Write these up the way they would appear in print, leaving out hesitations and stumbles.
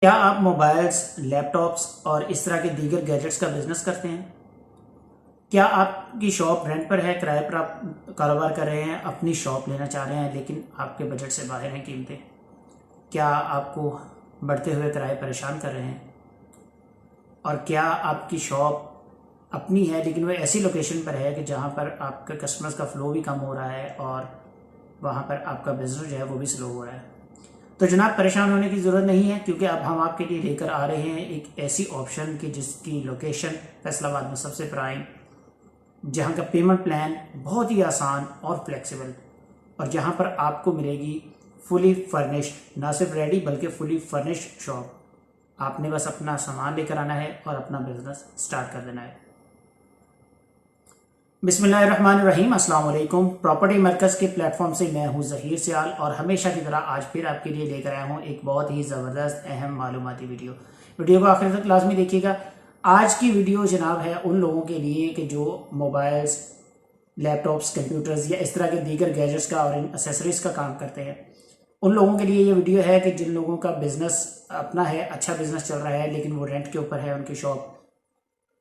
क्या आप mobiles, laptops और इस तरह के दीगर गैजेट्स का बिजनेस करते हैं? क्या आपकी शॉप रेंट पर है, किराए पर आप कारोबार कर रहे हैं, अपनी शॉप लेना चाह रहे हैं लेकिन आपके बजट से बाहर हैं कीमतें? क्या आपको बढ़ते हुए किराए परेशान कर रहे हैं? और क्या आपकी शॉप अपनी है लेकिन वो ऐसी लोकेशन पर है कि जहाँ पर आपके कस्टमर्स का फ्लो भी कम हो रहा है और वहाँ पर आपका बिजनेस जो है वो भी स्लो हो रहा है? तो जनाब, परेशान होने की ज़रूरत नहीं है, क्योंकि अब हम आपके लिए लेकर आ रहे हैं एक ऐसी ऑप्शन की जिसकी लोकेशन फैसलाबाद में सबसे प्राइम, जहां का पेमेंट प्लान बहुत ही आसान और फ्लेक्सिबल, और जहां पर आपको मिलेगी फुली फर्निश्ड, ना सिर्फ रेडी बल्कि फुली फर्निश्ड शॉप। आपने बस अपना सामान लेकर आना है और अपना बिजनेस स्टार्ट कर देना है। बिस्मिल्लाहिर्रहमानिर्रहीम, अस्सलाम वालेकुम। प्रॉपर्टी मरकज़ के प्लेटफॉर्म से मैं हूं ज़हीर सियाल, और हमेशा की तरह आज फिर आपके लिए लेकर आया हूं एक बहुत ही ज़बरदस्त अहम मालूमाती वीडियो को आखिर तक लाजमी देखिएगा। आज की वीडियो जनाब है उन लोगों के लिए कि जो मोबाइल्स, लैपटॉप्स, कंप्यूटर्स या इस तरह के दीगर गैजेट्स का और इन एसेसरीज का काम करते हैं। उन लोगों के लिए ये वीडियो है कि जिन लोगों का बिजनेस अपना है, अच्छा बिजनेस चल रहा है, लेकिन वो रेंट के ऊपर है उनकी शॉप,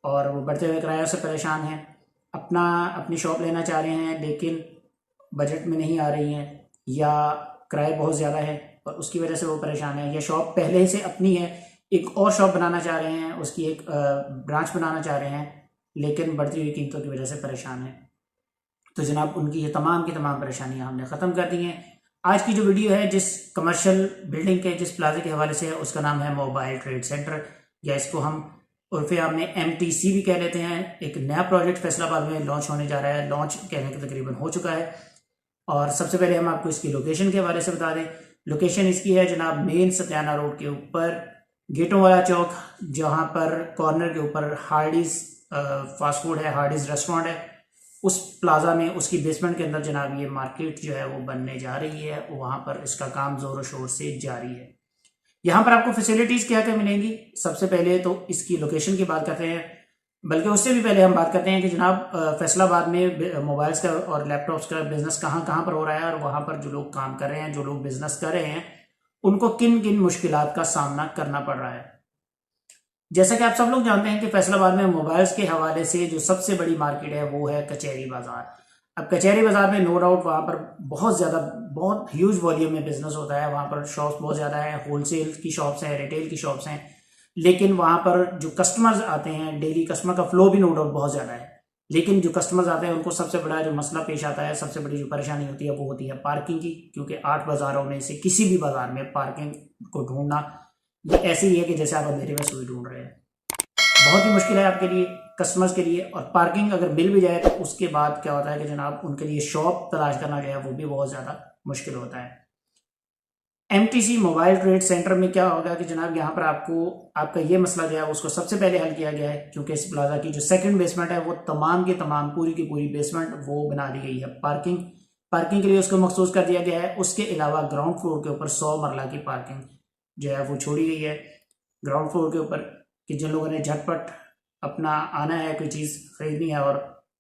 और वो बढ़ते हुए किरायों से परेशान हैं। अपनी शॉप लेना चाह रहे हैं लेकिन बजट में नहीं आ रही हैं, या किराया बहुत ज़्यादा है और उसकी वजह से वो परेशान है, या शॉप पहले से अपनी है, एक और शॉप बनाना चाह रहे हैं, उसकी एक ब्रांच बनाना चाह रहे हैं, लेकिन बढ़ती हुई कीमतों की वजह से परेशान है। तो जनाब, उनकी ये तमाम की तमाम परेशानियां हमने ख़त्म कर दी हैं। आज की जो वीडियो है, जिस कमर्शियल बिल्डिंग के, जिस प्लाजे के हवाले से है, उसका नाम है मोबाइल ट्रेड सेंटर, या इसको हम उर्फे आम में MTC भी कह लेते हैं। एक नया प्रोजेक्ट फैसलाबाद में लॉन्च होने जा रहा है, लॉन्च कहने के तकरीबन हो चुका है। और सबसे पहले हम आपको इसकी लोकेशन के हवाले से बता दें। लोकेशन इसकी है जनाब मेन सत्याना रोड के ऊपर, गेटों वाला चौक, जहां पर कॉर्नर के ऊपर हार्डीज फास्ट फूड है, हार्डीज रेस्टोरेंट है। उस प्लाजा में, उसकी बेसमेंट के अंदर जनाब ये मार्केट जो है वो बनने जा रही है, वहां पर इसका काम जोरों शोर से जारी है। यहाँ पर आपको फैसिलिटीज क्या क्या मिलेंगी? सबसे पहले तो इसकी लोकेशन की बात करते हैं, बल्कि उससे भी पहले हम बात करते हैं कि जनाब फैसलाबाद में मोबाइल्स का और लैपटॉप्स का बिजनेस कहाँ कहाँ पर हो रहा है, और वहां पर जो लोग काम कर रहे हैं, जो लोग बिजनेस कर रहे हैं, उनको किन किन मुश्किलात का सामना करना पड़ रहा है। जैसा कि आप सब लोग जानते हैं कि फैसलाबाद में मोबाइल्स के हवाले से जो सबसे बड़ी मार्केट है वो है कचहरी बाजार। अब कचहरी बाजार में नो डाउट वहां पर बहुत ज्यादा, बहुत ह्यूज वॉल्यूम में बिजनेस होता है। वहां पर शॉप्स बहुत ज्यादा है, होलसेल की शॉप्स हैं, रिटेल की शॉप्स हैं, लेकिन वहां पर जो कस्टमर्स आते हैं, डेली कस्टमर का फ्लो भी नो डाउट बहुत ज्यादा है। लेकिन जो कस्टमर्स आते हैं उनको सबसे बड़ा जो मसला पेश आता है, सबसे बड़ी जो परेशानी होती है वो होती है पार्किंग की, क्योंकि 8 बाजारों में से किसी भी बाजार में पार्किंग को ढूंढना ये ऐसे ही है कि जैसे आप अंधेरे में सुई ढूंढ रहे हैं। बहुत ही मुश्किल है आपके लिए, कस्टमर्स के लिए। और पार्किंग अगर मिल भी जाए तो उसके बाद क्या होता है कि जनाब उनके लिए शॉप तलाश करना जो है वो भी बहुत ज़्यादा मुश्किल होता है। MTC मोबाइल ट्रेड सेंटर में क्या होगा कि जनाब यहाँ पर आपको आपका ये मसला जो है उसको सबसे पहले हल किया गया है, क्योंकि इस प्लाजा की जो सेकंड बेसमेंट है वो तमाम की तमाम, पूरी की पूरी बेसमेंट वो बना दी गई है पार्किंग के लिए उसको मखसूस कर दिया गया है। उसके अलावा ग्राउंड फ्लोर के ऊपर 100 मरला की पार्किंग जो है वो छोड़ी गई है ग्राउंड फ्लोर के ऊपर, कि जिन लोगों ने झटपट अपना आना है, कोई चीज़ खरीदनी है और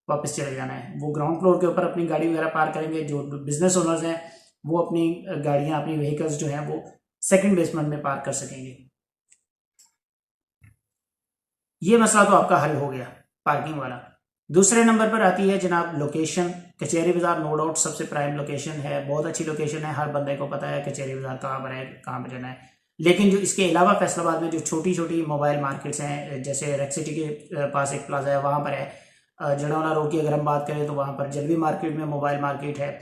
वापस चले जाना है, वो ग्राउंड फ्लोर के ऊपर अपनी गाड़ी वगैरह पार्क करेंगे। जो बिजनेस ओनर्स हैं वो अपनी गाड़ियां, अपनी व्हीकल्स जो हैं वो सेकंड बेसमेंट में पार्क कर सकेंगे। ये मसला तो आपका हल हो गया, पार्किंग वाला। दूसरे नंबर पर आती है जनाब लोकेशन। कचहरी बाजार नो डाउट सबसे प्राइम लोकेशन है, बहुत अच्छी लोकेशन है, हर बंदे को पता है कचहरी बाजार कहाँ पर है, कहाँ पर जाना है। लेकिन जो इसके अलावा फैसलाबाद में जो छोटी छोटी मोबाइल मार्केट्स हैं, जैसे रेक सिटी के पास एक प्लाजा है, वहाँ पर है। जड़ौला रोड की अगर हम बात करें तो वहाँ पर जलवी मार्केट में मोबाइल मार्केट है।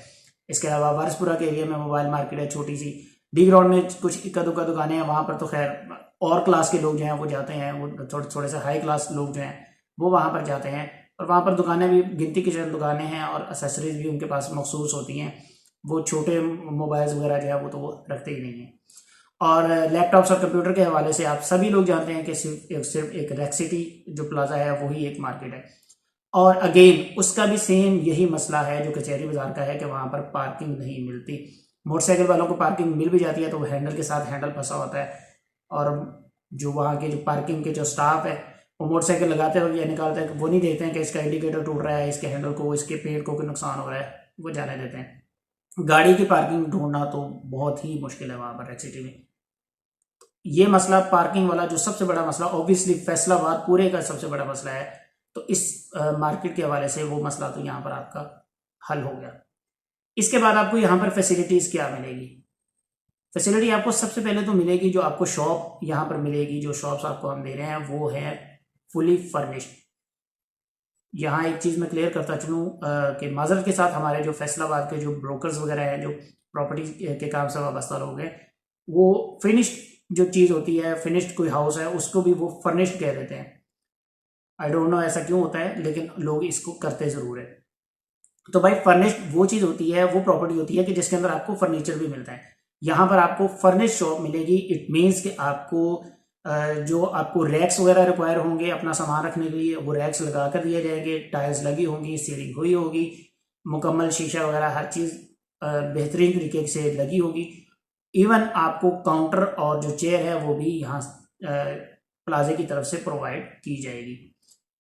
इसके अलावा वारसपुरा के एरिया में मोबाइल मार्केट है छोटी सी। डी ग्राउंड में कुछ इक्का दुक्का दुकानें हैं, वहाँ पर तो खैर और क्लास के लोग जो हैं वो जाते हैं, वो थोड़े से हाई क्लास लोग जो हैं वो वहाँ पर जाते हैं। और वहाँ पर दुकानें भी गिनती की चंद दुकानें हैं, और एसेसरीज भी उनके पास मखसूस होती हैं। वो छोटे मोबाइल्स वगैरह जो है वो तो वो रखते ही नहीं हैं। और लैपटॉप्स और कंप्यूटर के हवाले से आप सभी लोग जानते हैं कि सिर्फ एक रेक सिटी जो प्लाजा है वही एक मार्केट है। और अगेन उसका भी सेम यही मसला है जो कचहरी बाजार का है, कि वहां पर पार्किंग नहीं मिलती। मोटरसाइकिल वालों को पार्किंग मिल भी जाती है तो वो हैंडल के साथ हैंडल फंसा होता है, और जो वहाँ के जो पार्किंग के जो स्टाफ है वो मोटरसाइकिल लगाते वक्त ये निकालते हैं, वो नहीं देखते हैं कि इसका इंडिकेटर टूट रहा है, इसके हैंडल को, इसके पेड़ को कोई नुकसान हो रहा है, वो जाने देते हैं। गाड़ी की पार्किंग ढूंढना तो बहुत ही मुश्किल है वहाँ पर रेड सिटी में। ये मसला पार्किंग वाला जो सबसे बड़ा मसला, ऑब्वियसली फैसलाबाद पूरे का सबसे बड़ा मसला है, तो इस मार्केट के हवाले से वो मसला तो यहाँ पर आपका हल हो गया। इसके बाद आपको यहाँ पर फैसिलिटीज क्या मिलेगी? फैसिलिटी आपको सबसे पहले तो मिलेगी, जो आपको शॉप यहाँ पर मिलेगी, जो शॉप्स आपको हम दे रहे हैं वो है फुली फर्निश्ड। यहाँ एक चीज़ मैं क्लियर करता चलूँ कि माजरत के साथ हमारे जो फैसलाबाद के जो ब्रोकर्स वगैरह हैं, जो प्रॉपर्टी के काम से वाबस्ता लोग हैं, वो फिनिश्ड जो चीज़ होती है, फिनिश्ड कोई हाउस है, उसको भी वो फर्निश्ड कह देते हैं। आई डोंट नो ऐसा क्यों होता है, लेकिन लोग इसको करते ज़रूर है। तो भाई फर्निश्ड वो चीज़ होती है, वो प्रॉपर्टी होती है कि जिसके अंदर आपको फर्नीचर भी मिलता है। यहाँ पर आपको फर्निश्ड शॉप मिलेगी। इट मीन्स कि आपको जो आपको रैक्स वगैरह रिक्वायर होंगे अपना सामान रखने के लिए, वो रैक्स लगा कर दिए जाएंगे, टाइल्स लगी होंगी, सीलिंग हुई होगी, मुकम्मल शीशा वगैरह हर चीज़ बेहतरीन तरीके से लगी होगी। इवन आपको काउंटर और जो चेयर है वो भी यहाँ प्लाजे की तरफ से प्रोवाइड की जाएगी।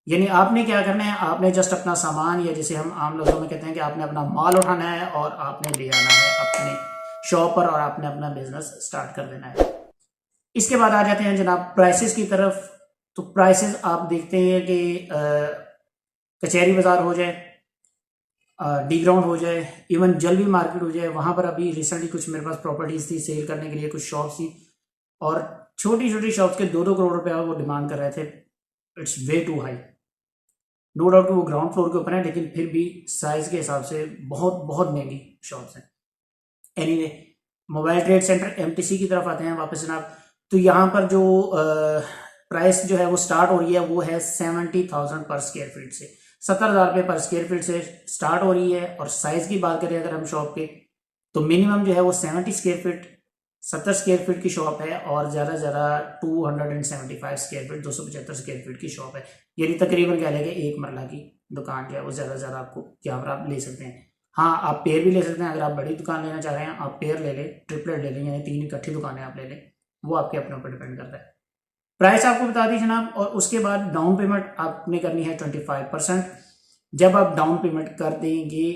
यानी आपने क्या करना है, आपने जस्ट अपना सामान, या जैसे हम आम लोगों में कहते हैं कि आपने अपना माल उठाना है और आपने ले आना है अपने शॉप पर और आपने अपना बिजनेस स्टार्ट कर देना है। इसके बाद आ जाते हैं जनाब प्राइसेस की तरफ। तो प्राइसेस आप देखते हैं कि कचहरी बाजार हो जाए, डी ग्राउंड हो जाए, इवन जलवी मार्केट हो जाए, वहां पर अभी रिसेंटली कुछ मेरे पास प्रॉपर्टीज थी सेल करने के लिए, कुछ शॉप्स थी और छोटी छोटी शॉप्स के 2-2 करोड़ रुपया वो डिमांड कर रहे थे। It's way too high. No doubt कि वो ग्राउंड फ्लोर के ऊपर है, लेकिन फिर भी साइज के हिसाब से बहुत बहुत महंगी शॉप्स हैं। Anyway, mobile trade centre MTC की तरफ आते हैं वापस जनाब। तो यहाँ पर जो प्राइस जो है वो स्टार्ट हो रही है वो है 70,000 पर स्क्वायर फीट से, 70,000 रुपये पर स्क्वायर फीट से स्टार्ट हो रही है। और साइज की बात करें अगर हम शॉप के, तो मिनिमम जो है वो 70 स्क्वायर फीट, 70 स्क्वायर फीट की शॉप है और ज़्यादा से ज़्यादा 275 स्क्वायर फीट, 275 स्क्वायर फीट की शॉप है। यानी तकरीबन कह लें कि एक मरला की दुकान जो है वो ज़्यादा से ज़्यादा आपको यहाँ पर आप ले सकते हैं। हाँ, आप पेयर भी ले सकते हैं। अगर आप बड़ी दुकान लेना चाह रहे हैं आप पेयर ले लें, ट्रिपलेट ले लें, यानी 3 इकट्ठी दुकानें आप ले लें, वो आपके अपने ऊपर डिपेंड करता है। प्राइस आपको बता दी जनाब। और उसके बाद डाउन पेमेंट आपने करनी है 25%। जब आप डाउन पेमेंट कर देंगे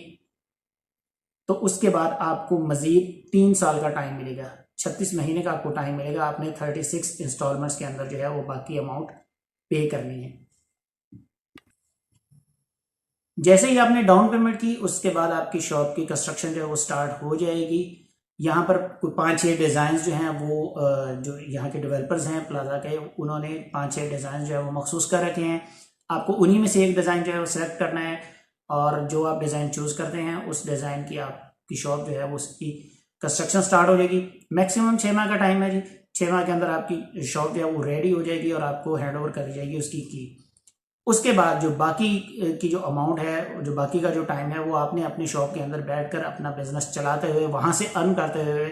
तो उसके बाद आपको मजीद 3 साल का टाइम मिलेगा, 36 महीने का आपको टाइम मिलेगा। आपने 36 इंस्टॉलमेंट्स के अंदर जो है वो बाकी अमाउंट पे करनी है। जैसे ही आपने डाउन पेमेंट की उसके बाद आपकी शॉप की कंस्ट्रक्शन जो है वो स्टार्ट हो जाएगी। यहाँ पर कोई 5-6 डिज़ाइन जो हैं वो जो यहाँ के डेवलपर्स हैं प्लाजा के, उन्होंने 5-6 डिज़ाइन जो है वो मखसूस कर रखे हैं। आपको उन्हीं में से एक डिज़ाइन जो है वो सिलेक्ट करना है और जो आप डिज़ाइन चूज़ करते हैं उस डिज़ाइन की आपकी शॉप जो है वो उसकी कंस्ट्रक्शन स्टार्ट हो जाएगी। मैक्सिमम 6 माह का टाइम है जी। 6 माह के अंदर आपकी शॉप जो है वो रेडी हो जाएगी और आपको हैंड ओवर कर दी जाएगी उसकी की। उसके बाद जो बाकी की जो अमाउंट है, जो बाकी का जो टाइम है, वो आपने अपनी शॉप के अंदर बैठकर अपना बिजनेस चलाते हुए वहां से अर्न करते हुए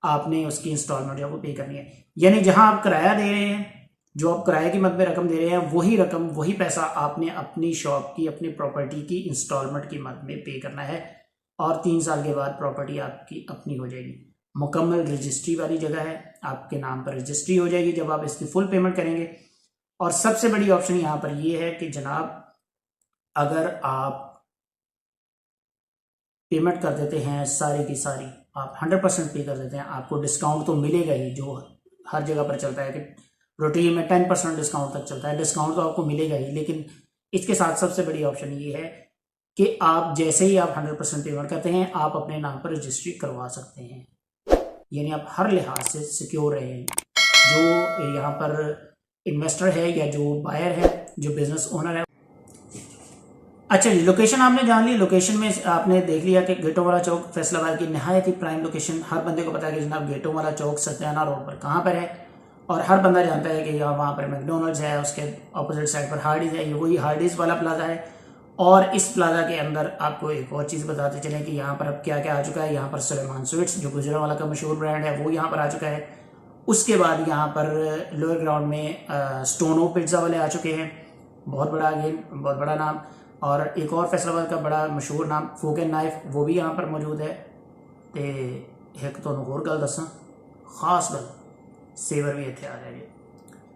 आपने उसकी इंस्टॉलमेंट जो है वो पे करनी है। यानी जहां आप किराया दे रहे हैं, जो आप किराए की मद में रकम दे रहे हैं, वही रकम, वही पैसा आपने अपनी शॉप की, अपनी प्रॉपर्टी की इंस्टॉलमेंट की मद में पे करना है। और 3 साल के बाद प्रॉपर्टी आपकी अपनी हो जाएगी। मुकम्मल रजिस्ट्री वाली जगह है, आपके नाम पर रजिस्ट्री हो जाएगी जब आप इसकी फुल पेमेंट करेंगे। और सबसे बड़ी ऑप्शन यहाँ पर ये है कि जनाब अगर आप पेमेंट कर देते हैं सारी की सारी, आप 100% पे कर देते हैं, आपको डिस्काउंट तो मिलेगा ही, जो हर जगह पर चलता है कि रूटीन में 10% डिस्काउंट तक चलता है, डिस्काउंट तो आपको मिलेगा ही। लेकिन इसके साथ सबसे बड़ी ऑप्शन ये है कि आप जैसे ही आप 100% पेमेंट करते हैं आप अपने नाम पर रजिस्ट्री करवा सकते हैं। यानी आप हर लिहाज से सिक्योर रहें। जो यहाँ पर इन्वेस्टर है या जो बायर है, जो बिजनेस ओनर है। अच्छा जी, लोकेशन आपने जान ली। लोकेशन में आपने देख लिया कि गेटों वाला चौक फैसलाबाद की नहायत ही प्राइम लोकेशन। हर बंदे को पता है कि जनाब गेटों वाला चौक सत्याना रोड पर कहाँ पर है, और हर बंदा जानता है कि यहाँ वहाँ पर मैकडोनल्ड्स है, उसके अपोजिट साइड पर हार्डीज है, ये वही हार्डीज वाला प्लाजा है। और इस प्लाजा के अंदर आपको एक और चीज़ बताते चलें कि यहाँ पर अब क्या क्या आ चुका है। यहाँ पर सुलेमान स्वीट्स जो गुजरांवाला का मशहूर ब्रांड है वो यहाँ पर आ चुका है। उसके बाद यहाँ पर लोअर ग्राउंड में स्टोनो पिज्ज़ा वाले आ चुके हैं, बहुत बड़ा, अगेन बहुत बड़ा नाम। और एक और फैसलाबाद का बड़ा मशहूर नाम फोक एंड नाइफ, वो भी यहाँ पर मौजूद है। तो एक तो होर गल दसा खास गल, सेवर भी इतने आ जाएगी।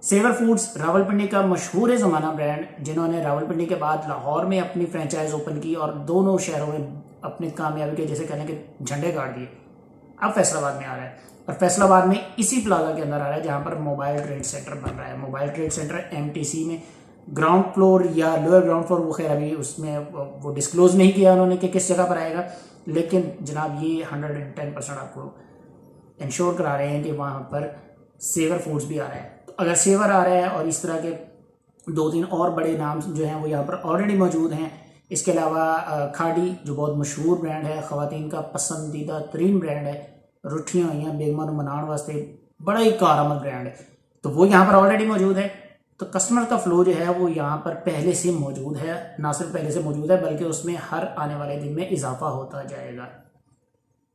सेवर फूड्स रावलपिंडी का मशहूर ज़माना ब्रांड, जिन्होंने रावलपिंडी के बाद लाहौर में अपनी फ्रेंचाइज ओपन की और दोनों शहरों में अपनी कामयाबी के जैसे कहने के झंडे गाड़ दिए। अब फैसलाबाद में आ रहा है। और फैसलाबाद में इसी प्लाजा के अंदर आ रहा है जहां पर मोबाइल ट्रेड सेंटर बन रहा है। मोबाइल ट्रेड सेंटर MTC में ग्राउंड फ्लोर या लोअर ग्राउंड फ्लोर, वो खैर अभी उसमें वो डिस्क्लोज नहीं किया उन्होंने कि किस जगह पर आएगा, लेकिन जनाब ये 110% आपको इंश्योर करा रहे हैं कि वहाँ पर सेवर फूड्स भी आ रहा है। तो अगर सेवर आ रहा है और इस तरह के 2-3 और बड़े नाम जो हैं वो यहाँ पर ऑलरेडी मौजूद हैं। इसके अलावा खाड़ी जो बहुत मशहूर ब्रांड है, ख़वातीन का पसंदीदा तरीन ब्रांड है, रुठियाँ हुई हैं बेगमों नूं मनाउण वास्ते बड़ा ही कारआमद ब्रांड है, तो वो यहाँ पर ऑलरेडी मौजूद है। तो कस्टमर का फ्लो जो है वो यहाँ पर पहले से मौजूद है, ना सिर्फ पहले से मौजूद है बल्कि उसमें हर आने वाले दिन में इजाफा होता जाएगा।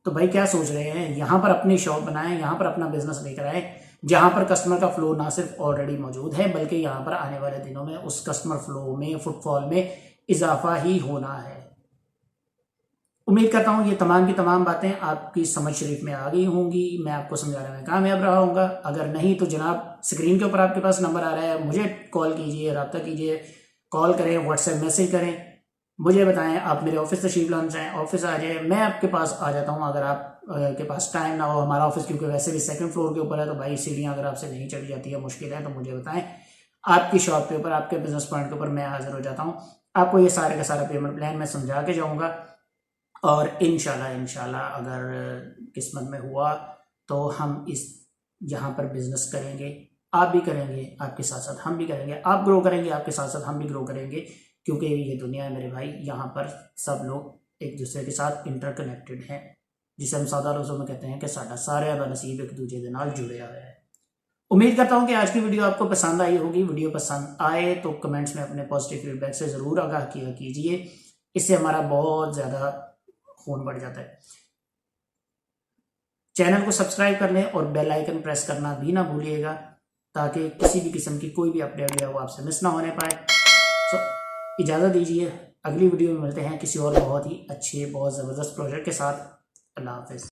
तो भाई क्या सोच रहे हैं, यहाँ पर अपनी शॉप बनाएं, यहाँ पर अपना बिजनेस लेकर आए जहाँ पर कस्टमर का फ्लो ना सिर्फ ऑलरेडी मौजूद है बल्कि यहाँ पर आने वाले दिनों में उस कस्टमर फ्लो में, फुटफॉल में इजाफा ही होना है। उम्मीद करता हूँ ये तमाम की तमाम बातें आपकी समझ शरीफ में आ गई होंगी, मैं आपको समझाने में कामयाब रहा हूँगा। अगर नहीं तो जनाब स्क्रीन के ऊपर आपके पास नंबर आ रहा है, मुझे कॉल कीजिए, रब्ता कीजिए, कॉल करें, व्हाट्सएप मैसेज करें, मुझे बताएं आप मेरे ऑफिस तशरीफ लाना चाहें, ऑफिस आ जाए, मैं आपके पास आ जाता हूँ। अगर आप के पास टाइम ना हो, हमारा ऑफिस क्योंकि वैसे भी 2nd फ्लोर के ऊपर है, तो भाई सीढ़ियाँ अगर आपसे नहीं चढ़ी जाती है, मुश्किल है, तो मुझे बताएं। आपकी शॉप के ऊपर, आपके बिजनेस पॉइंट के ऊपर मैं हाजिर हो जाता हूँ। आपको ये सारे का सारा पेमेंट प्लान मैं समझा के जाऊँगा और इंशाल्लाह अगर किस्मत में हुआ तो हम इस यहाँ पर बिजनेस करेंगे, आप भी करेंगे, आपके साथ साथ हम भी करेंगे, आप ग्रो करेंगे, आपके साथ साथ हम भी ग्रो करेंगे, क्योंकि ये दुनिया है मेरे भाई, यहाँ पर सब लोग एक दूसरे के साथ इंटरकनेक्टेड हैं, जिसे हम सादा लफ्ज़ों में कहते हैं कि साडा सारे का नसीब एक दूसरे के नाल जुड़े हुआ है। उम्मीद करता हूँ कि आज की वीडियो आपको पसंद आई होगी। वीडियो पसंद आए तो कमेंट्स में अपने पॉजिटिव फीडबैक से ज़रूर आगाह किया कीजिए, इससे हमारा बहुत ज़्यादा खून बढ़ जाता है। चैनल को सब्सक्राइब कर लें और बेल आइकन प्रेस करना भी ना भूलिएगा, ताकि किसी भी किस्म की कोई भी अपडेट है वो आपसे मिस ना होने पाए। तो इजाज़त दीजिए, अगली वीडियो में मिलते हैं किसी और बहुत ही अच्छे, बहुत ज़बरदस्त प्रोजेक्ट के साथ। अल्लाह हाफ़िज़।